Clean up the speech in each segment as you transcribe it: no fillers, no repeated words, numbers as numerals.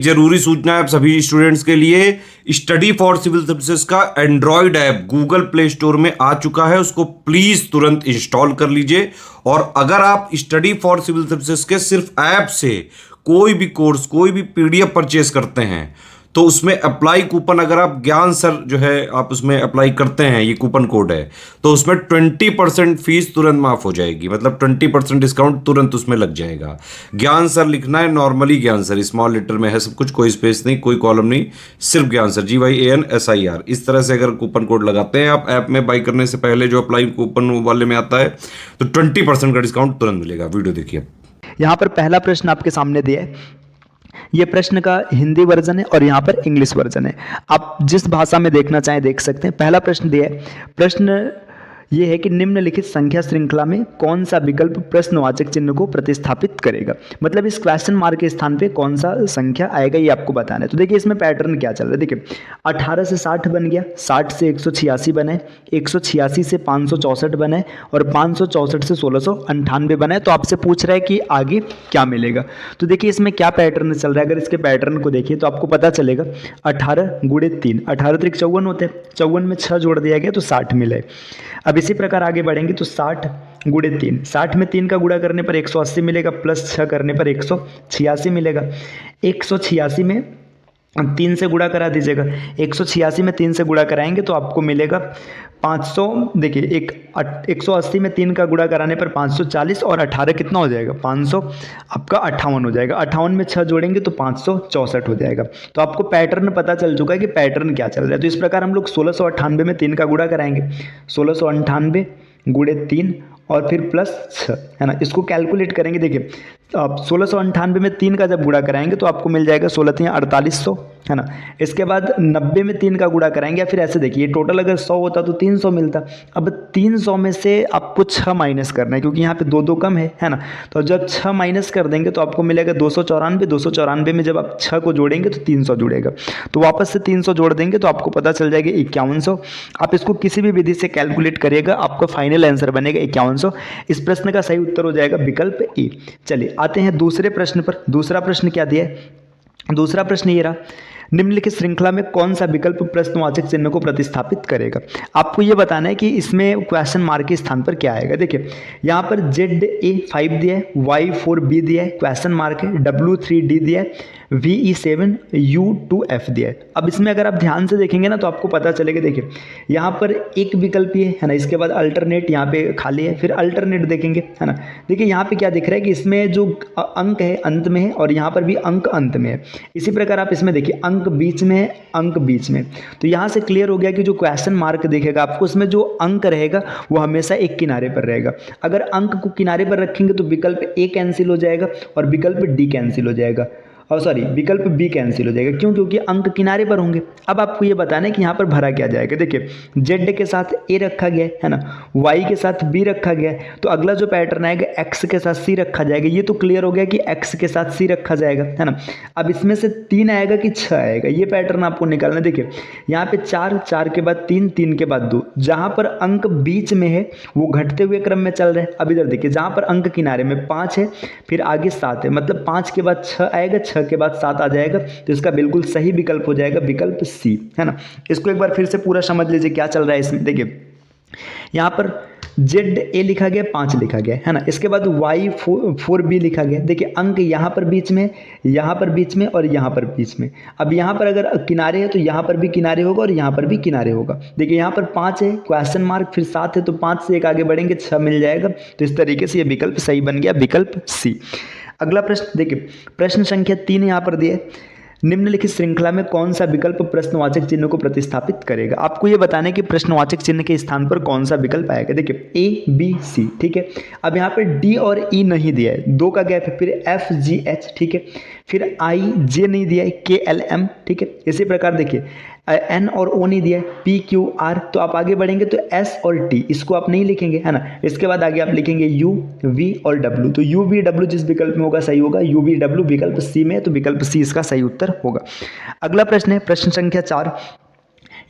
जरूरी सूचना है आप सभी स्टूडेंट्स के लिए। स्टडी फॉर सिविल सर्विसेज का Android app Google play store में आ चुका है, उसको प्लीज तुरंत इंस्टॉल कर लीजिए। और अगर आप स्टडी फॉर सिविल सर्विसेज के सिर्फ ऐप से कोई भी कोर्स, कोई भी पीडीएफ परचेस करते हैं तो उसमें अप्लाई कूपन, अगर आप ज्ञान सर जो है आप उसमें अप्लाई करते हैं, ये कूपन कोड है, तो उसमें 20% फीस तुरंत माफ हो जाएगी। मतलब 20% डिस्काउंट तुरंत उसमें लग जाएगा। ज्ञान सर लिखना है, नॉर्मली ज्ञान सर स्मॉल लेटर में है सब कुछ, कोई स्पेस नहीं, कोई कॉलम नहीं, सिर्फ ज्ञान सर, GYANSIR। इस तरह से अगर कूपन कोड लगाते हैं आप ऐप में बाई करने से पहले, जो अप्लाई कूपन वाले में आता है, तो 20% का डिस्काउंट तुरंत मिलेगा। वीडियो देखिए। यहाँ पर पहला प्रश्न आपके सामने दिया है। ये प्रश्न का हिंदी वर्जन है और यहाँ पर इंग्लिश वर्जन है। आप जिस भाषा में देखना चाहें देख सकते हैं। पहला प्रश्न दिया है। प्रश्न ये है कि निम्नलिखित संख्या श्रृंखला में कौन सा विकल्प प्रश्नवाचक चिन्ह को प्रतिस्थापित करेगा। मतलब इस क्वेश्चन मार्क के स्थान पे कौन सा संख्या आएगा ये आपको बताना है। तो देखिए इसमें पैटर्न क्या चल रहा है। देखिए 18 से 60 बन गया, 60 से 186 बने, 186 से 564 बने और 564 से 1698 बने। तो आपसे पूछ रहा है कि आगे क्या मिलेगा। तो देखिए इसमें क्या पैटर्न चल रहा है। अगर इसके पैटर्न को देखिए तो आपको पता चलेगा 18 गुणे 3, 18 3 54 होते हैं, 54 में 6 जोड़ दिया गया तो 60 मिले। अब इसी प्रकार आगे बढ़ेंगे तो 60 गुणे 3, 60 में 3 का गुणा करने पर 180 मिलेगा, प्लस 6 करने पर 186 मिलेगा। 186 में 3 से गुणा करा दीजिएगा। 186 में 3 से गुणा कराएंगे तो आपको मिलेगा 500। देखिए 180 में 3 का गुणा कराने पर 540 और 18 कितना हो जाएगा 500, आपका 58 हो जाएगा। 58 में 6 जोड़ेंगे तो 564 हो जाएगा। तो आपको पैटर्न पता चल चुका है कि पैटर्न क्या चल रहा है। तो इस प्रकार हम लोग 1698 में 3 का गुणा कराएंगे, 1698 गुणे 3 और फिर प्लस 6, है ना। इसको कैलकुलेट करेंगे। देखिए आप 1698 में 3 का जब गुणा कराएंगे तो आपको मिल जाएगा 16 3 4800, है ना। इसके बाद 90 में 3 का गुणा कराएंगे, या फिर ऐसे देखिए टोटल अगर 100 होता तो 300 मिलता। अब 300 में से आपको 6 माइनस करना है क्योंकि यहाँ पे 2 2 कम है ना। तो जब 6 माइनस कर देंगे तो आपको मिलेगा 294। 294 में जब आप 6 को जोड़ेंगे तो 300 जुड़ेगा। तो वापस से 300 जोड़ देंगे तो आपको पता चल जाएगा 5100। आप इसको किसी भी विधि से कैलकुलेट करिएगा, आपका फाइनल आंसर बनेगा 5100। इस प्रश्न का सही उत्तर हो जाएगा विकल्प ए। चलिए आते हैं दूसरे प्रश्न पर। दूसरा प्रश्न क्या दिया है। दूसरा प्रश्न ये रहा, निम्नलिखित श्रृंखला में कौन सा विकल्प प्रश्नवाचक चिन्ह को प्रतिस्थापित करेगा। आपको ये बताना है कि इसमें क्वेश्चन मार्क के स्थान पर क्या आएगा। देखिए यहाँ पर ZA5 दिया है, Y4B दिया है, क्वेश्चन मार्क है, W3D दिया है, VE7 U2F दिया है। अब इसमें अगर आप ध्यान से देखेंगे ना तो आपको पता चलेगा। देखिए यहाँ पर एक विकल्प ये है ना, इसके बाद अल्टरनेट यहाँ पे खाली है, फिर अल्टरनेट देखेंगे, है ना। देखिए यहाँ पे क्या दिख रहा है कि इसमें जो अंक है अंत में है और यहाँ पर भी अंक अंत में है। इसी प्रकार आप इसमें देखिए अंक बीच में है, अंक बीच में। तो यहाँ से क्लियर हो गया कि जो क्वेश्चन मार्क देखेगा आपको, उसमें जो अंक रहेगा वो हमेशा एक किनारे पर रहेगा। अगर अंक को किनारे पर रखेंगे तो विकल्प ए कैंसिल हो जाएगा और विकल्प डी कैंसिल हो जाएगा, और सॉरी विकल्प बी कैंसिल हो जाएगा। क्यों? क्योंकि अंक किनारे पर होंगे। अब आपको ये बताना है कि यहाँ पर भरा क्या जाएगा। देखिए जेड के साथ ए रखा गया है ना, वाई के साथ बी रखा गया है, तो अगला जो पैटर्न आएगा एक्स के साथ सी रखा जाएगा। ये तो क्लियर हो गया कि एक्स के साथ सी रखा जाएगा, है ना। अब इसमें से 3 आएगा कि 6 आएगा, ये पैटर्न आपको निकालना है। देखिए यहाँ पे 4, 4 के बाद 3, 3 के बाद 2, जहाँ पर अंक बीच में है वो घटते हुए क्रम में चल रहे हैं। अब इधर देखिए जहाँ पर अंक किनारे में 5 है, फिर आगे 7 है, मतलब 5 के बाद 6 आएगा, 6 के बाद 7 आ जाएगा। तो इसका बिल्कुल सही विकल्प हो जाएगा विकल्प सी, है ना। इसको एक बार फिर से पूरा समझ लीजिए क्या चल रहा है इसमें। देखिए यहाँ पर ZA लिखा गया, 5 लिखा गया, है ना। इसके बाद Y4B लिखा गया। देखिए अंक यहाँ पर बीच में, यहाँ पर बीच में और यहाँ पर बीच में। अब यहाँ पर अगर किनारे है तो यहाँ पर भी किनारे होगा और यहाँ पर भी किनारे होगा। देखिए यहाँ पर 5 है, क्वेश्चन मार्क, फिर 7 है, तो 5 से एक आगे बढ़ेंगे 6 मिल जाएगा। तो इस तरीके से ये विकल्प सही बन गया विकल्प सी। अगला प्रश्न देखिए, प्रश्न संख्या 3 यहाँ पर दिया है, निम्नलिखित श्रृंखला में कौन सा विकल्प प्रश्नवाचक चिन्ह को प्रतिस्थापित करेगा। आपको ये बताना है कि प्रश्नवाचक चिन्ह के स्थान पर कौन सा विकल्प आएगा। देखिए A B C, ठीक है। अब यहाँ पर D और E नहीं दिया है, 2 का गैप है, फिर F G H, ठीक है, फिर I J नहीं दिया है, K L M, ठीक है। इसी प्रकार देखिए N और O नहीं दिया है, P Q R। तो आप आगे बढ़ेंगे तो S और T, इसको आप नहीं लिखेंगे, है ना। इसके बाद आगे आप लिखेंगे U V और W। तो U V W जिस विकल्प में होगा सही होगा, U V W विकल्प C में, तो विकल्प C इसका सही उत्तर होगा। अगला प्रश्न है प्रश्न संख्या 4,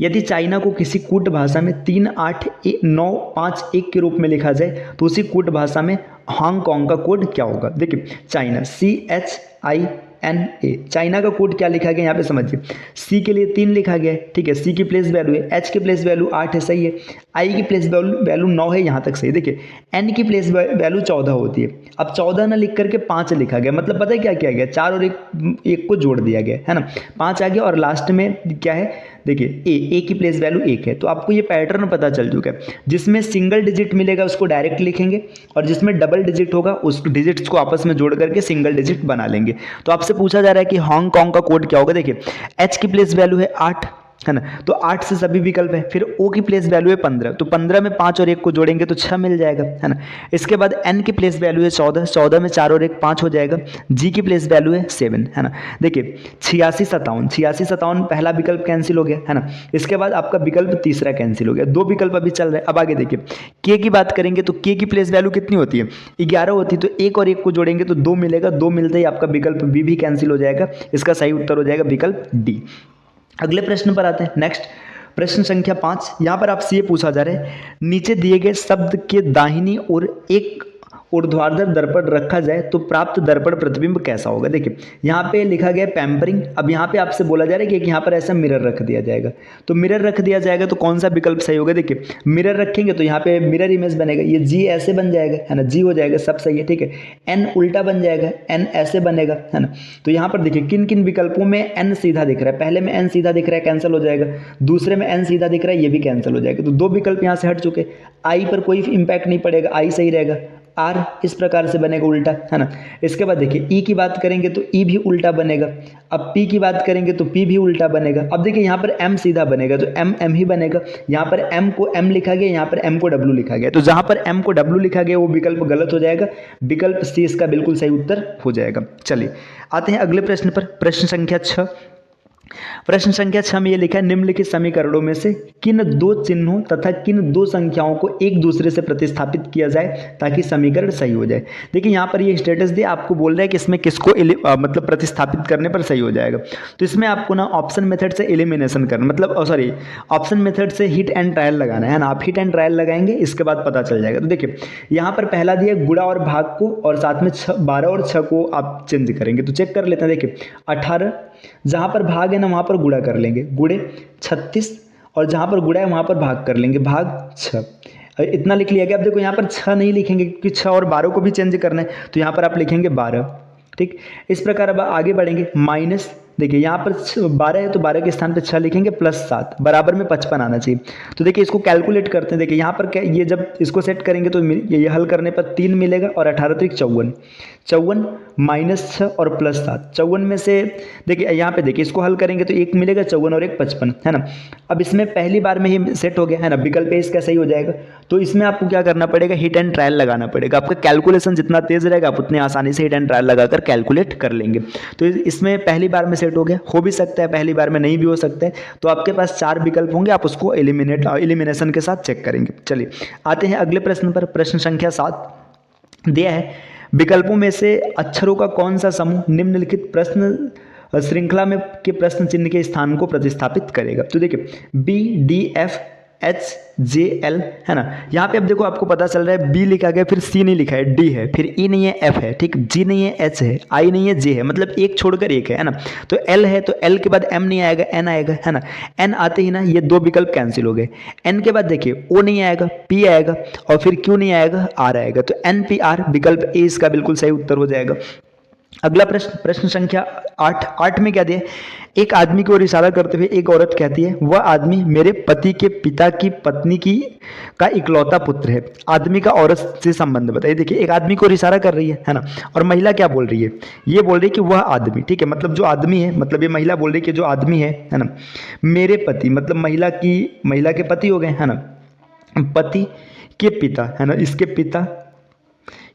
यदि चाइना को किसी कूट भाषा में 38951 के रूप में लिखा जाए तो उसी कूट भाषा में हांगकांग का कोड क्या होगा। देखिए चाइना CHI NA। चाइना का कोड क्या लिखा गया यहाँ पे समझिए, C के लिए 3 लिखा गया है, ठीक है, C की प्लेस वैल्यू है, H की प्लेस वैल्यू 8 है, सही है, I की प्लेस वैल्यू 9 है, यहाँ तक सही। देखिए N की प्लेस वैल्यू 14 होती है, अब 14 ना लिख करके 5 लिखा गया, मतलब पता है क्या किया गया, 4 और 1 को जोड़ दिया गया है ना, 5 आ गया, और लास्ट में क्या है देखिए ए की प्लेस वैल्यू 1 है। तो आपको ये पैटर्न पता चल चुका है, जिसमें सिंगल डिजिट मिलेगा उसको डायरेक्ट लिखेंगे, और जिसमें डबल डिजिट होगा उस डिजिट्स को आपस में जोड़ करके सिंगल डिजिट बना लेंगे। तो आपसे पूछा जा रहा है कि हांगकांग का कोड क्या होगा, देखिए H की प्लेस वैल्यू है 8 है ना, तो 8 से सभी विकल्प है, फिर O की प्लेस वैल्यू है 15, तो 15 में 5 और 1 को जोड़ेंगे तो 6 मिल जाएगा है ना। इसके बाद N की प्लेस वैल्यू है 14, 14 में 4 और 1 5 हो जाएगा, G की प्लेस वैल्यू है 7 है ना। देखिए 86 57 पहला विकल्प कैंसिल हो गया है ना, इसके बाद आपका विकल्प तीसरा कैंसिल हो गया, 2 विकल्प अभी चल रहे हैं। अब आगे देखिए K की बात करेंगे तो K की प्लेस वैल्यू कितनी होती है, 11 होती है, तो 1 और 1 को जोड़ेंगे तो 2 मिलेगा, 2 मिलते ही आपका विकल्प B भी कैंसिल हो जाएगा, इसका सही उत्तर हो जाएगा विकल्प D। अगले प्रश्न पर आते हैं, नेक्स्ट प्रश्न संख्या 5। यहाँ पर आपसे ये पूछा जा रहा है, नीचे दिए गए शब्द के दाहिनी ओर एक ऊर्ध्वाधर दर्पण रखा जाए तो प्राप्त दर्पण प्रतिबिंब कैसा होगा। देखिए यहाँ पे लिखा गया पैम्परिंग, अब यहाँ पे आपसे बोला जा रहा है कि यहाँ पर ऐसा मिरर रख दिया जाएगा, तो मिरर रख दिया जाएगा तो कौन सा विकल्प सही होगा। देखिए मिरर रखेंगे तो यहाँ पे मिरर इमेज बनेगा, ये G ऐसे बन जाएगा है ना, G हो जाएगा, सब सही है, ठीक है। N उल्टा बन जाएगा, N ऐसे बनेगा है ना। तो यहाँ पर देखिए किन किन विकल्पों में N सीधा दिख रहा है, पहले में N सीधा दिख रहा है, कैंसिल हो जाएगा, दूसरे में N सीधा दिख रहा है, ये भी कैंसिल हो जाएगा, तो 2 विकल्प यहाँ से हट चुके। I पर कोई इंपैक्ट नहीं पड़ेगा, I सही रहेगा, R इस प्रकार से बनेगा उल्टा है ना। इसके बाद देखिए E की बात करेंगे तो E भी उल्टा बनेगा, अब P की बात करेंगे तो P भी उल्टा बनेगा। अब देखिए यहाँ पर M सीधा बनेगा तो M ही बनेगा, यहाँ पर M को M लिखा गया, यहाँ पर M को W लिखा गया, तो जहाँ पर M को W लिखा गया वो विकल्प गलत हो जाएगा, विकल्प C इसका बिल्कुल सही उत्तर हो जाएगा। चलिए आते हैं अगले प्रश्न पर, प्रश्न संख्या 6। प्रश्न संख्या 6 में ये लिखा है, निम्नलिखित समीकरणों में से किन 2 चिन्हों तथा किन 2 संख्याओं को एक दूसरे से प्रतिस्थापित किया जाए ताकि समीकरण सही हो जाए। देखिए यहाँ पर ये स्टेटस दिया, आपको बोल रहा है कि इसमें किसको मतलब प्रतिस्थापित करने पर सही हो जाएगा। तो इसमें आपको ना ऑप्शन मेथड से एलिमिनेशन करना, मतलब सॉरी ऑप्शन मेथड से हिट एंड ट्रायल लगाना है ना, आप हिट एंड ट्रायल लगाएंगे, इसके बाद पता चल जाएगा। तो देखिए यहाँ पर पहला दिया गुणा और भाग को, और साथ में 12 और 6 को आप चेंज करेंगे, तो चेक कर लेते हैं। देखिए 18 जहाँ पर भाग है ना वहाँ पर गुणा कर लेंगे, गुणे 36, और जहाँ पर गुणा है वहाँ पर भाग कर लेंगे, भाग 6, इतना लिख लिया गया। अब देखो यहाँ पर 6 नहीं लिखेंगे क्योंकि 6 और 12 को भी चेंज करना है, तो यहाँ पर आप लिखेंगे 12, ठीक। इस प्रकार अब आगे बढ़ेंगे, माइनस देखिए यहाँ पर 12 है तो 12 के स्थान पे 6 लिखेंगे, प्लस 7 बराबर में 55 आना चाहिए। तो देखिए इसको कैलकुलेट करते हैं, देखिए यहाँ पर क्या, ये जब इसको सेट करेंगे तो ये हल करने पर 3 मिलेगा, और 18 तो 54, 54 माइनस 6 और प्लस 7, 54 में से देखिए यहाँ पे देखिए इसको हल करेंगे तो 1 मिलेगा, 54 और 1 55 है ना। अब इसमें पहली बार में ही सेट हो गया है ना, विकल्प इसका सही हो जाएगा। तो इसमें आपको क्या करना पड़ेगा, हिट एंड ट्रायल लगाना पड़ेगा, आपका कैलकुलेशन जितना तेज रहेगा आप उतनी आसानी से हिट एंड ट्रायल लगाकर कैलकुलेट कर लेंगे। तो इसमें पहली बार में सेट हो गया, हो भी सकता है पहली बार में नहीं भी हो सकता है, तो आपके पास 4 विकल्प होंगे, आप उसको एलिमिनेशन के साथ चेक करेंगे। चलिए आते हैं अगले प्रश्न पर, प्रश्न संख्या 7 दिया है, विकल्पों में से अक्षरों का कौन सा समूह निम्नलिखित प्रश्न श्रृंखला में के प्रश्न चिन्ह के स्थान को प्रतिस्थापित करेगा। तो देखिए BDF HJL है ना, यहाँ पे अब देखो आपको पता चल रहा है B लिखा गया, फिर C नहीं लिखा है, D है, फिर E नहीं है, F है, ठीक, G नहीं है, H है, I नहीं है, J है, मतलब एक छोड़कर एक है ना। तो L है तो L के बाद M नहीं आएगा, N आएगा है ना। N आते ही ना ये 2 विकल्प कैंसिल हो गए। N के बाद देखिए O नहीं आएगा, P आएगा, और फिर Q नहीं आएगा, R आएगा, तो NPR विकल्प A इसका बिल्कुल सही उत्तर हो जाएगा। अगला प्रश्न, प्रश्न संख्या 8 में क्या दिया, एक आदमी की ओर इशारा करते हुए एक औरत कहती है, वह आदमी मेरे पति के पिता की पत्नी का इकलौता पुत्र है, आदमी का औरत से संबंध बताइए। देखिए एक आदमी को इशारा कर रही है ना, और महिला क्या बोल रही है, ये बोल रही है कि वह आदमी, ठीक है, मतलब जो आदमी है, मतलब ये महिला बोल रही है कि जो आदमी है ना, मेरे पति, मतलब महिला के पति हो गए है ना, पति के पिता है ना, इसके पिता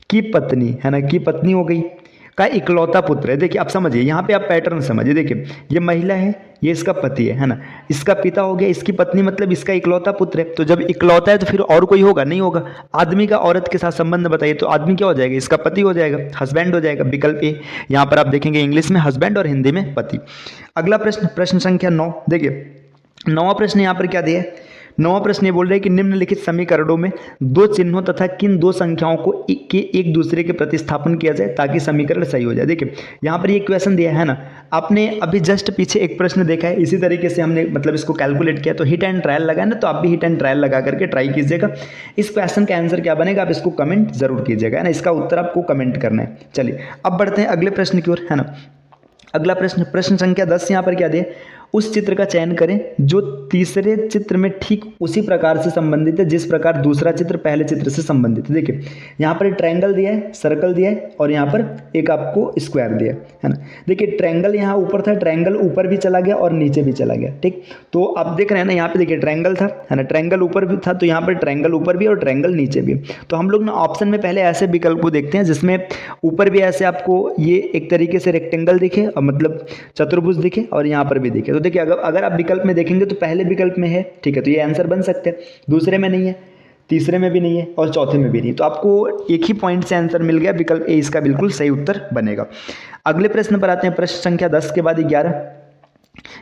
की पत्नी है ना, की पत्नी हो गई, का इकलौता पुत्र है। देखिए आप समझिए, यहाँ पे आप पैटर्न समझिए, देखिए ये महिला है, ये इसका पति है ना, इसका पिता हो गया, इसकी पत्नी मतलब इसका इकलौता पुत्र है। तो जब इकलौता है तो फिर और कोई होगा नहीं होगा, आदमी का औरत के साथ संबंध बताइए, तो आदमी क्या हो जाएगा, इसका पति हो जाएगा, हस्बैंड हो जाएगा, विकल्प ए। यहाँ पर आप देखेंगे इंग्लिश में हस्बैंड और हिंदी में पति। अगला प्रश्न, प्रश्न संख्या 9 देखिए, 9वां प्रश्न यहाँ पर क्या दिया है, 9वां प्रश्न ये बोल रहे हैं कि निम्नलिखित समीकरणों में दो चिन्हों तथा किन दो संख्याओं को एक दूसरे के प्रतिस्थापन किया जाए ताकि समीकरण सही हो जाए। देखिए यहाँ पर ये क्वेश्चन दिया है ना, आपने अभी जस्ट पीछे एक प्रश्न देखा है, इसी तरीके से हमने मतलब इसको कैलकुलेट किया, तो हिट एंड ट्रायल लगा है ना, तो आप भी हिट एंड ट्रायल लगा करके ट्राई कीजिएगा। इस क्वेश्चन का आंसर क्या बनेगा आप इसको कमेंट जरूर कीजिएगा, है ना, इसका उत्तर आपको कमेंट करना है। चलिए अब बढ़ते हैं अगले प्रश्न की ओर, है ना। अगला प्रश्न संख्या 10 यहाँ पर क्या दिया, उस चित्र का चयन करें जो तीसरे चित्र में ठीक उसी प्रकार से संबंधित है जिस प्रकार दूसरा चित्र पहले चित्र से संबंधित है। देखिए यहाँ पर ट्रायंगल दिया है, सर्कल दिया है और यहाँ पर एक आपको स्क्वायर दिया है ना। देखिए ट्रायंगल यहाँ ऊपर था, ट्रायंगल ऊपर भी चला गया और नीचे भी चला गया, ठीक। तो आप देख रहे हैं ना, यहाँ पे देखिए ट्रायंगल था, है ना, ट्रायंगल ऊपर भी था, तो यहाँ पर ट्रायंगल ऊपर भी और ट्रायंगल नीचे भी। तो हम लोग ना ऑप्शन में पहले ऐसे विकल्प को देखते हैं जिसमें ऊपर भी ऐसे आपको ये एक तरीके से रेक्टेंगल दिखे और मतलब चतुर्भुज दिखे और यहाँ पर भी दिखे। तो देखिए अगर आप विकल्प में देखेंगे तो पहले विकल्प में है, ठीक है, तो ये आंसर बन सकते हैं, दूसरे में नहीं है, तीसरे में भी नहीं है और चौथे में भी नहीं, तो आपको एक ही पॉइंट से आंसर मिल गया, विकल्प ए इसका बिल्कुल सही उत्तर बनेगा। अगले प्रश्न पर आते हैं, प्रश्न संख्या 10 के बाद 11।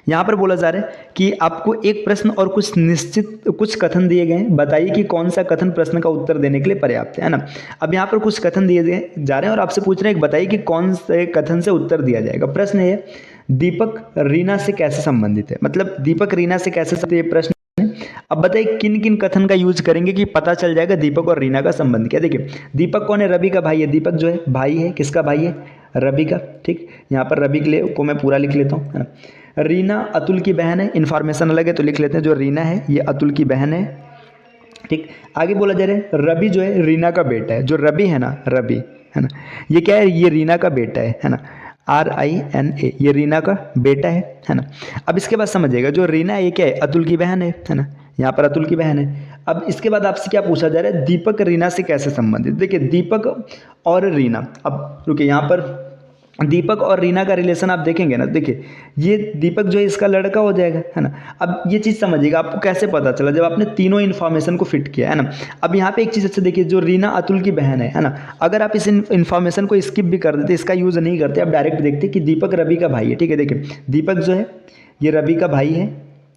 यहाँ पर बोला जा रहा है कि आपको एक प्रश्न और कुछ कथन दिए गए हैं, बताइए कि कौन सा कथन प्रश्न का उत्तर देने के लिए पर्याप्त है ना। अब यहाँ पर कुछ कथन दिए जा रहे हैं और आपसे पूछ रहे हैं बताइए कि कौन से कथन से उत्तर दिया जाएगा। प्रश्न है दीपक रीना से कैसे संबंधित है, मतलब दीपक रीना से कैसे संबंधित, ये प्रश्न है। अब बताइए किन किन कथन का यूज करेंगे कि पता चल जाएगा दीपक और रीना का संबंध क्या। देखिए दीपक कौन है, रवि का भाई है, दीपक जो है भाई है, किसका भाई है, रवि का, ठीक। यहाँ पर रवि के लिए को मैं पूरा लिख लेता हूँ, है ना। रीना अतुल की बहन है, इन्फॉर्मेशन अलग है तो लिख लेते हैं, जो रीना है ये अतुल की बहन है, ठीक। आगे बोला जा रहा है रवि जो है रीना का बेटा है, जो रवि है ना, रवि है ना, ये क्या है, ये रीना का बेटा है ना, RINA, ये रीना का बेटा है ना। अब इसके बाद समझिएगा जो रीना है ये क्या है, अतुल की बहन है ना, यहाँ पर अतुल की बहन है। अब इसके बाद आपसे क्या पूछा जा रहा है, दीपक रीना से कैसे संबंधित। देखिए दीपक और रीना, अब रुकिए, यहाँ पर दीपक और रीना का रिलेशन आप देखेंगे ना, देखिए ये दीपक जो है इसका लड़का हो जाएगा, है ना। अब ये चीज़ समझिएगा आपको कैसे पता चला, जब आपने तीनों इन्फॉर्मेशन को फिट किया, है ना। अब यहाँ पे एक चीज़ अच्छे देखिए, जो रीना अतुल की बहन है ना, अगर आप इस इन्फॉर्मेशन को स्किप भी कर देते, इसका यूज़ नहीं करते, आप डायरेक्ट देखते कि दीपक रवि का भाई है, ठीक है। देखिए दीपक जो है ये रवि का भाई है,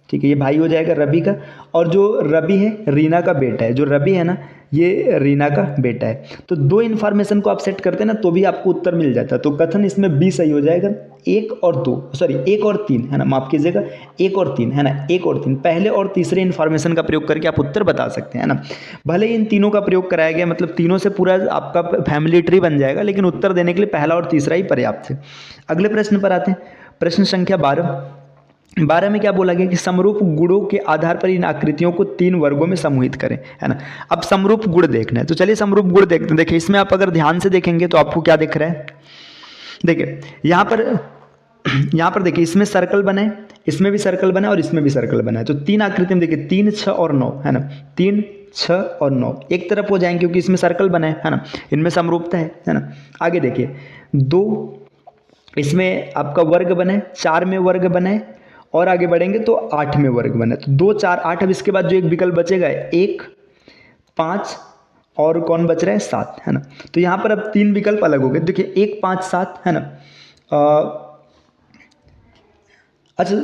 ठीक है, ये भाई हो जाएगा रवि का, और जो रवि है रीना का बेटा है, जो रवि है ना ये रीना का बेटा है। तो दो इन्फॉर्मेशन को आप सेट करते हैं ना तो भी आपको उत्तर मिल जाता है। तो कथन इसमें बी सही हो जाएगा, 1 और 2, सॉरी 1 और 3, है ना, माफ कीजिएगा 1 और 3, है ना, 1 और 3, पहले और तीसरे इन्फॉर्मेशन का प्रयोग करके आप उत्तर बता सकते हैं, है ना। भले ही इन तीनों का प्रयोग कराया गया, मतलब तीनों से पूरा आपका फैमिली ट्री बन जाएगा, लेकिन उत्तर देने के लिए पहला और तीसरा ही पर्याप्त है। अगले प्रश्न पर आते हैं, प्रश्न संख्या 12 में क्या बोला गया कि समरूप गुणों के आधार पर इन आकृतियों को 3 वर्गों में समूहित करें, है ना। अब समरूप गुण देखना है, तो चलिए समरूप गुण देखते हैं। देखिए इसमें आप अगर ध्यान से देखेंगे तो आपको क्या दिख रहा है, देखिए यहाँ पर देखिए इसमें सर्कल बना है, इसमें भी सर्कल बना है और इसमें भी सर्कल बना है। तो 3 आकृति में देखिए 3, 6 और 9, है ना, 3, 6 और 9 एक तरफ हो जाएंगे क्योंकि इसमें सर्कल बना है ना, इनमें समरूपता है ना। आगे देखिए 2, इसमें आपका वर्ग बना है, 4 में वर्ग बना है और आगे बढ़ेंगे तो 8 में वर्ग बना है। तो 2, 4, 8। अब इसके बाद जो एक विकल्प बचेगा 1, 5 और कौन बच रहा है 7, है ना। तो यहाँ पर अब 3 विकल्प अलग हो गए, देखिए 1, 5, 7, है ना। अच्छा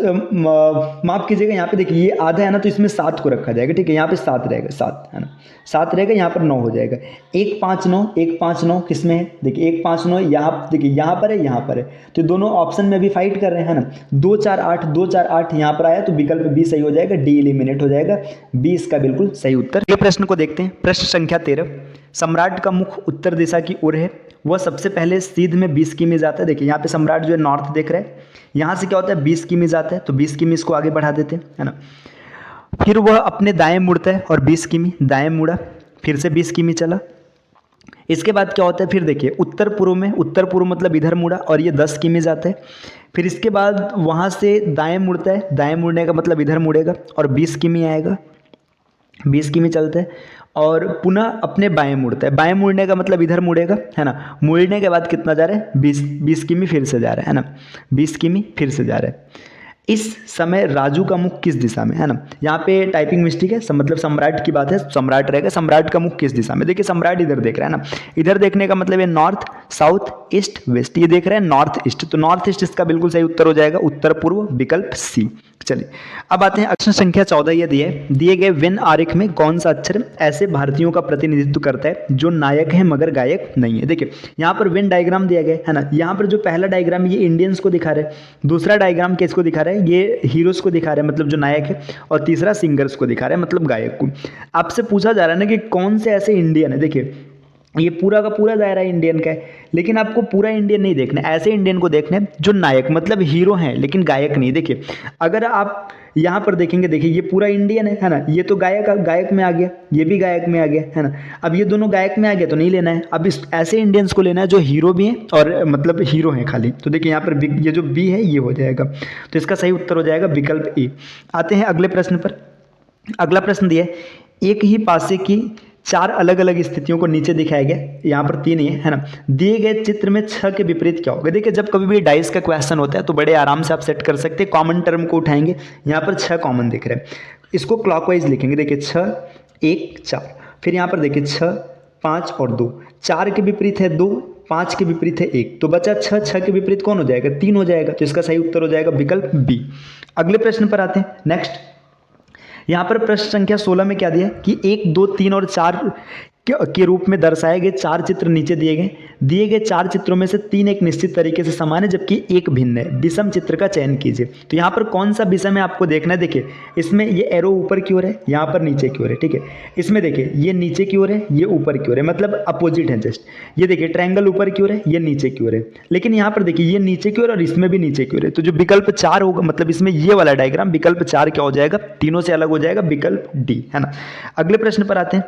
माफ कीजिएगा, यहाँ पे देखिए ये आधा है ना, तो इसमें 7 को रखा जाएगा, ठीक है, यहाँ पे 7 रहेगा, 7, है ना, 7 रहेगा, यहाँ पर 9 हो जाएगा। 1, 5, 9, 1, 5, 9 किस में है, देखिए 1, 5, 9 यहाँ, देखिए यहाँ पर है, यहाँ पर है, तो दोनों ऑप्शन में भी फाइट कर रहे हैं, है ना। 2, 4, 8, 2, 4, 8 यहाँ पर आया तो विकल्प बी सही हो जाएगा, डी एलिमिनेट हो जाएगा, बी इसका बिल्कुल सही उत्तर। ये प्रश्न को देखते हैं, प्रश्न संख्या 13। सम्राट का मुख उत्तर दिशा की ओर है, वह सबसे पहले सीध में 20 किमी जाता है। देखिए यहाँ पे सम्राट जो है नॉर्थ देख रहे हैं, यहाँ से क्या होता है 20 किमी जाता है, तो 20 किमी इसको आगे बढ़ा देते हैं, है ना। फिर वह अपने दाएं मुड़ता है और 20 किमी दाएं मुड़ा, फिर से 20 किमी चला। इसके बाद क्या होता है, फिर देखिए उत्तर पूर्व में, उत्तर पूर्व मतलब इधर मुड़ा और ये 10 किमी जाता है। फिर इसके बाद वहाँ से दाएं मुड़ता है, दाएं मुड़ने का मतलब इधर मुड़ेगा और 20 किमी आएगा, 20 किमी चलते हैं और पुनः अपने बाएं मुड़ता है, बाएं मुड़ने का मतलब इधर मुड़ेगा, है ना। मुड़ने के बाद कितना जा रहा है 20 किमी फिर से जा रहा है ना, 20 किमी फिर से जा रहा है। इस समय राजू का मुख किस दिशा में, है ना। यहाँ पे टाइपिंग मिस्टेक है, मतलब सम्राट की बात है, सम्राट रहेगा, सम्राट का मुख किस दिशा में। देखिए सम्राट इधर देख रहा है ना, इधर देखने का मतलब है नॉर्थ, साउथ, ईस्ट, वेस्ट, ये देख रहे हैं नॉर्थ ईस्ट, तो नॉर्थ ईस्ट इसका बिल्कुल सही उत्तर हो जाएगा, उत्तर पूर्व, विकल्प सी। चलिए अब आते हैं प्रश्न संख्या 14। ये दिए गए वेन आरेख में कौन सा अक्षर ऐसे भारतीयों का प्रतिनिधित्व करता है जो नायक है मगर गायक नहीं है। देखिए यहाँ पर वेन डायग्राम दिया गया है ना, यहाँ पर जो पहला डायग्राम ये इंडियंस को दिखा रहा है, दूसरा डायग्राम किसको दिखा रहा है, ये हीरोज को दिखा रहा है मतलब जो नायक है, और तीसरा सिंगर्स को दिखा रहा है मतलब गायक को। आपसे पूछा जा रहा है ना कि कौन से ऐसे इंडियन है। देखिए ये पूरा का पूरा दायरा इंडियन का है, लेकिन आपको पूरा इंडियन नहीं देखना, ऐसे इंडियन को देखना है जो नायक मतलब हीरो हैं लेकिन गायक नहीं। देखिए अगर आप यहाँ पर देखेंगे, देखिए ये पूरा इंडियन है ना, ये तो गायक में आ गया, ये भी गायक में आ गया है ना। अब ये दोनों गायक में आ गया तो नहीं लेना है, अब इस ऐसे इंडियंस को लेना है जो हीरो भी हैं और मतलब हीरो हैं खाली। तो देखिए यहाँ पर ये जो बी है ये हो जाएगा, तो इसका सही उत्तर हो जाएगा विकल्प ए। आते हैं अगले प्रश्न पर। अगला प्रश्न दिया है, एक ही पासे की 4 अलग अलग स्थितियों को नीचे दिखाया गया, यहाँ पर 3 ही है ना। दिए गए चित्र में 6 के विपरीत क्या होगा। देखिए जब कभी भी डाइस का क्वेश्चन होता है तो बड़े आराम से आप सेट कर सकते हैं, कॉमन टर्म को उठाएंगे, यहाँ पर 6 कॉमन दिख रहे हैं, इसको क्लॉकवाइज लिखेंगे। देखिए 6 1 4, फिर यहाँ पर देखिए 6 5 और 2, 4 के विपरीत है 2, 5 के विपरीत है 1, तो बचा 6, 6 के विपरीत कौन हो जाएगा, 3 हो जाएगा, तो इसका सही उत्तर हो जाएगा विकल्प बी। अगले प्रश्न पर आते हैं। नेक्स्ट यहाँ पर प्रश्न संख्या 16 में क्या दिया कि 1 2 3 और 4 के रूप में दर्शाए गए 4 चित्र नीचे दिए गए 4 चित्रों में से 3 एक निश्चित तरीके से समान है जबकि एक भिन्न है, विषम चित्र का चयन कीजिए। तो यहाँ पर कौन सा विषम है आपको देखना है। देखिए इसमें ये एरो ऊपर की ओर है, यहाँ पर नीचे की ओर है, ठीक है। इसमें देखिए ये नीचे की ओर है, ये ऊपर की ओर है, मतलब अपोजिट है जस्ट। ये देखिए ट्रायंगल ऊपर की ओर है, ये नीचे की ओर है, लेकिन यहाँ पर देखिए ये नीचे की ओर और इसमें भी नीचे की ओर है, तो जो विकल्प 4 होगा मतलब इसमें ये वाला डायग्राम विकल्प 4 क्या हो जाएगा, तीनों से अलग हो जाएगा, विकल्प डी, है ना। अगले प्रश्न पर आते हैं।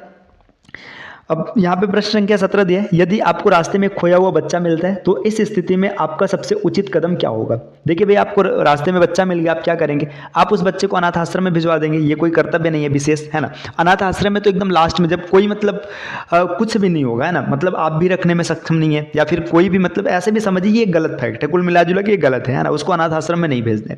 अब यहाँ पे प्रश्न संख्या 17 दिया है, यदि आपको रास्ते में खोया हुआ बच्चा मिलता है तो इस स्थिति में आपका सबसे उचित कदम क्या होगा। देखिए भाई आपको रास्ते में बच्चा मिल गया, आप क्या करेंगे, आप उस बच्चे को अनाथ आश्रम में भिजवा देंगे, ये कोई कर्तव्य नहीं है विशेष, है ना। अनाथ आश्रम में तो एकदम लास्ट में जब कोई मतलब कुछ भी नहीं होगा, है ना, मतलब आप भी रखने में सक्षम नहीं है या फिर कोई भी मतलब ऐसे भी समझिए ये गलत फैक्ट है, कुल मिला जुला के ये गलत है ना, उसको अनाथ आश्रम में नहीं भेजने।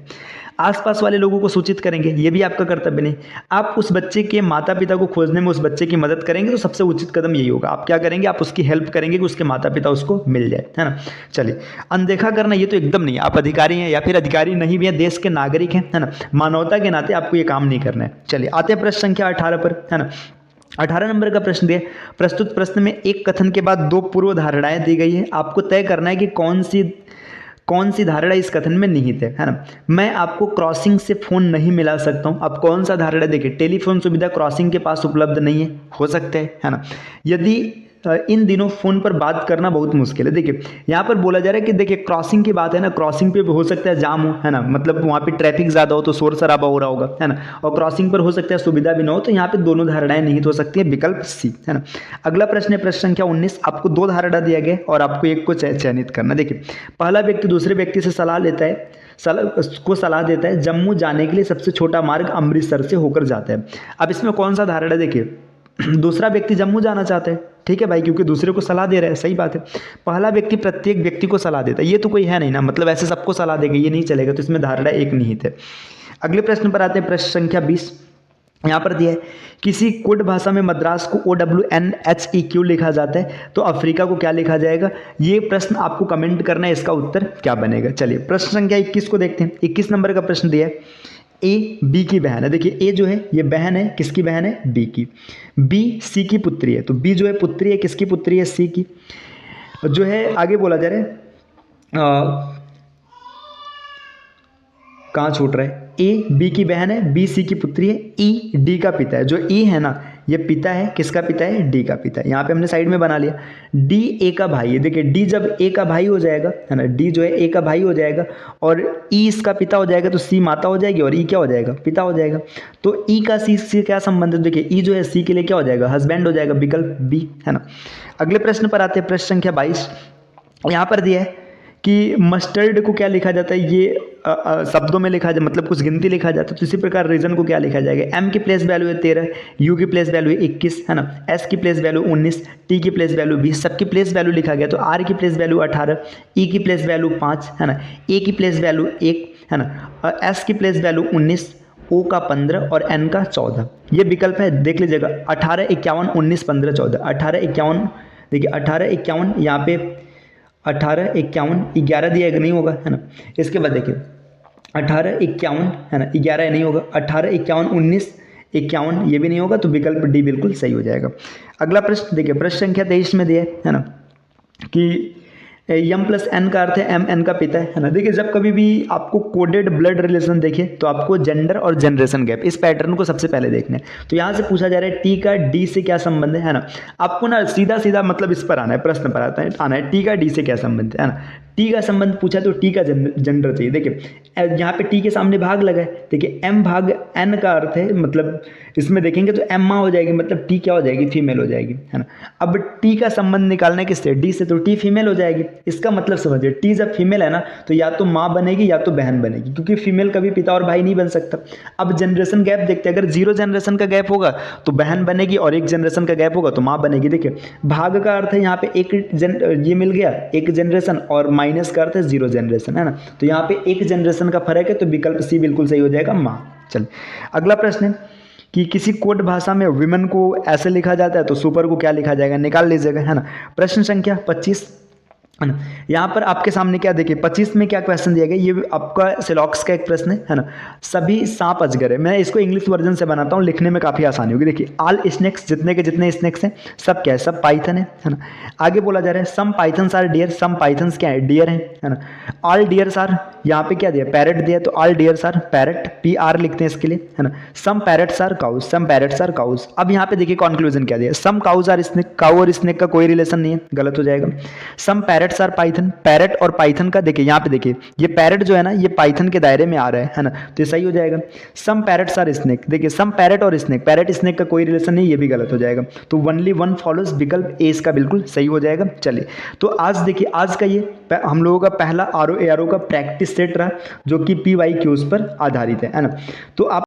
आसपास वाले लोगों को सूचित करेंगे, ये भी आपका कर्तव्य नहीं। आप उस बच्चे के माता पिता को खोजने में उस बच्चे की मदद करेंगे, तो सबसे उचित कदम यही होगा। आप क्या करेंगे, आप उसकी हेल्प करेंगे कि उसके माता पिता उसको मिल जाए, है ना। चलिए अनदेखा करना ये तो एकदम नहीं, आप अधिकारी हैं या फिर अधिकारी नहीं भी हैं, देश के नागरिक हैं, है ना, मानवता के नाते आपको ये काम नहीं करना है। चलिए आते हैं प्रश्न संख्या 18 पर, है ना। 18 नंबर का प्रश्न दिया, प्रस्तुत प्रश्न में एक कथन के बाद 2 पूर्व धारणाएं दी गई है, आपको तय करना है कि कौन सी धारणा इस कथन में निहित है ना। मैं आपको क्रॉसिंग से फ़ोन नहीं मिला सकता हूँ, अब कौन सा धारणा, देखिए टेलीफोन सुविधा क्रॉसिंग के पास उपलब्ध नहीं है, हो सकता है ना। यदि इन दिनों फ़ोन पर बात करना बहुत मुश्किल है। देखिए यहाँ पर बोला जा रहा है कि देखिए क्रॉसिंग की बात है ना, क्रॉसिंग पे हो सकता है जाम हो, है ना, मतलब वहाँ पे ट्रैफिक ज़्यादा हो तो शोर शराबा हो रहा होगा, है ना, और क्रॉसिंग पर हो सकता है सुविधा भी ना हो, तो यहाँ पे दोनों धारणाएं निहित हो सकती है, विकल्प सी, है ना। अगला प्रश्न है प्रश्न संख्या 19, आपको 2 धारणा दिया गया और आपको एक को चयनित करना। देखिए पहला व्यक्ति दूसरे व्यक्ति से सलाह देता है, जम्मू जाने के लिए सबसे छोटा मार्ग अमृतसर से होकर जाता है। अब इसमें कौन सा धारणा, देखिए दूसरा व्यक्ति जम्मू जाना चाहता है, ठीक है भाई, क्योंकि दूसरे को सलाह दे रहा है, सही बात है। पहला व्यक्ति प्रत्येक व्यक्ति को सलाह देता है, ये तो कोई है नहीं ना, मतलब ऐसे सबको सलाह देगा ये नहीं चलेगा, तो इसमें धारणा एक निहित है। अगले प्रश्न पर आते हैं, प्रश्न संख्या 20। यहाँ पर दिया है किसी कुड भाषा में मद्रास को OWNHEQ लिखा जाता है, तो अफ्रीका को क्या लिखा जाएगा। ये प्रश्न आपको कमेंट करना है, इसका उत्तर क्या बनेगा। चलिए प्रश्न संख्या 21 को देखते हैं। 21 नंबर का प्रश्न दिया है, ए बी की बहन है। देखिए ए जो है ये बहन है, किसकी बहन है, बी की। बी सी की पुत्री है, तो बी जो है पुत्री है, किसकी पुत्री है, सी की। जो है आगे बोला जा रहा है कहाँ छूट रहा है, ए बी की बहन है, बी सी की पुत्री है, ई डी का पिता है। जो ई है ना ये पिता है, किसका पिता है, डी का पिता है। यहाँ पे हमने साइड में बना लिया, डी ए का भाई है। देखिए डी जब ए का भाई हो जाएगा, है ना, डी जो है ए का भाई हो जाएगा और ई इसका पिता हो जाएगा, तो सी माता हो जाएगी और ई क्या हो जाएगा, पिता हो जाएगा। तो ई का सी से क्या संबंध है, देखिए ई जो है सी के लिए क्या हो जाएगा, हस्बैंड हो जाएगा, विकल्प बी, है ना। अगले प्रश्न पर आते हैं, प्रश्न संख्या 22। यहाँ पर दिया है कि मस्टर्ड को क्या लिखा जाता है, ये शब्दों में लिखा जाए, मतलब कुछ गिनती लिखा जाता है, तो इसी प्रकार रीजन को क्या लिखा जाएगा। एम की प्लेस वैल्यू है 13, यू की प्लेस वैल्यू है 21, है ना, एस की प्लेस वैल्यू 19, टी की प्लेस वैल्यू 20, सबकी प्लेस वैल्यू लिखा गया। तो आर की प्लेस वैल्यू 18, ई की प्लेस वैल्यू 5, है ना, ए की प्लेस वैल्यू 1, है ना, एस की प्लेस वैल्यू 19, ओ का 15 और एन का 14। ये विकल्प है, देख लीजिएगा 18 51 19 15 14, 18 51, देखिए 18 51 यहाँ पे 18 51 11 दिया नहीं होगा, है ना। इसके बाद देखिए 1851 है ना, 11 नहीं होगा, 1851, 1951 ये भी नहीं होगा, तो विकल्प डी बिल्कुल सही हो जाएगा। अगला प्रश्न देखिए, प्रश्न संख्या 23 में दिया है ना कि एम प्लस एन का अर्थ है एम एन का पिता है ना। देखिए जब कभी भी आपको कोडेड ब्लड रिलेशन देखे तो आपको जेंडर और जनरेशन गैप, इस पैटर्न को सबसे पहले देखना है। तो यहाँ से पूछा जा रहा है टी का डी से क्या संबंध है ना। आपको ना सीधा सीधा मतलब इस पर आना है, प्रश्न पर आना है टी का डी से क्या संबंध है ना। टी का संबंध पूछा तो टी का जेंडर चाहिए। देखिए यहाँ पे टी के सामने भाग लगा है, देखिए एम भाग एन का अर्थ है, मतलब इसमें देखेंगे तो एम माँ हो जाएगी, मतलब टी क्या हो जाएगी, फीमेल हो जाएगी है ना। अब टी का संबंध निकालना है किससे, डी से, तो टी फीमेल हो जाएगी। इसका मतलब समझिए, टी जब फीमेल है ना तो या तो माँ बनेगी या तो बहन बनेगी, क्योंकि फीमेल कभी पिता और भाई नहीं बन सकता। अब जनरेशन गैप देखते हैं, अगर 0 जनरेशन का गैप होगा तो बहन बनेगी, और 1 जनरेशन का गैप होगा तो माँ बनेगी। देखिए भाग का अर्थ है यहाँ पे ये मिल गया 1 जनरेशन, और माइनस का अर्थ है 0 जनरेशन है ना। तो यहाँ पे 1 जनरेशन का फर्क है, तो विकल्प सी बिल्कुल सही हो जाएगा, माँ। चलिए अगला प्रश्न है कि किसी कोड भाषा में विमेन को ऐसे लिखा जाता है तो सुपर को क्या लिखा जाएगा, निकाल लीजिएगा है ना। प्रश्न संख्या 25 है ना। यहाँ पर आपके सामने क्या देखिए 25 में क्या क्वेश्चन दिया गया, ये आपका सिलॉक्स का एक प्रश्न है ना। सभी सांप अजगर है, मैं इसको इंग्लिश वर्जन से बनाता हूँ, लिखने में काफ़ी आसानी होगी। देखिए ऑल स्नेक्स, जितने के जितने स्नेक्स हैं सब क्या है, सब पाइथन है ना। आगे बोला जा रहा है some pythons are deer, some pythons क्या है, डियर है ना। ऑल डियर्स आर, यहाँ पे क्या दिया, पैरट दिया, तो all deers are parrot, PR लिखते हैं इसके लिए है ना। Some parrots are cows, some parrots are cows. अब यहाँ पे देखिए कंक्लूजन क्या दिया, some cows are snake, cow और स्नेक का कोई रिलेशन नहीं है, गलत हो जाएगा। Some parrots are python, parrot और पाइथन का देखिए यहाँ पे देखिए ये पैरट जो है ना ये पाइथन के दायरे में आ रहा है ना, तो ये सही हो जाएगा। सम पैरट्स आर स्नेक, देखिए सम पैरट और स्नेक, पैरट स्नेक का कोई रिलेशन नहीं, ये भी गलत हो जाएगा। तो ओनली वन फॉलोज, विकल्प ए इसका बिल्कुल सही हो जाएगा। चलिए तो आज देखिए आज का ये हम लोगों का पहला RO ARO का प्रैक्टिस सेट रहा, जो कि PYQs पर आधारित है ना। तो आप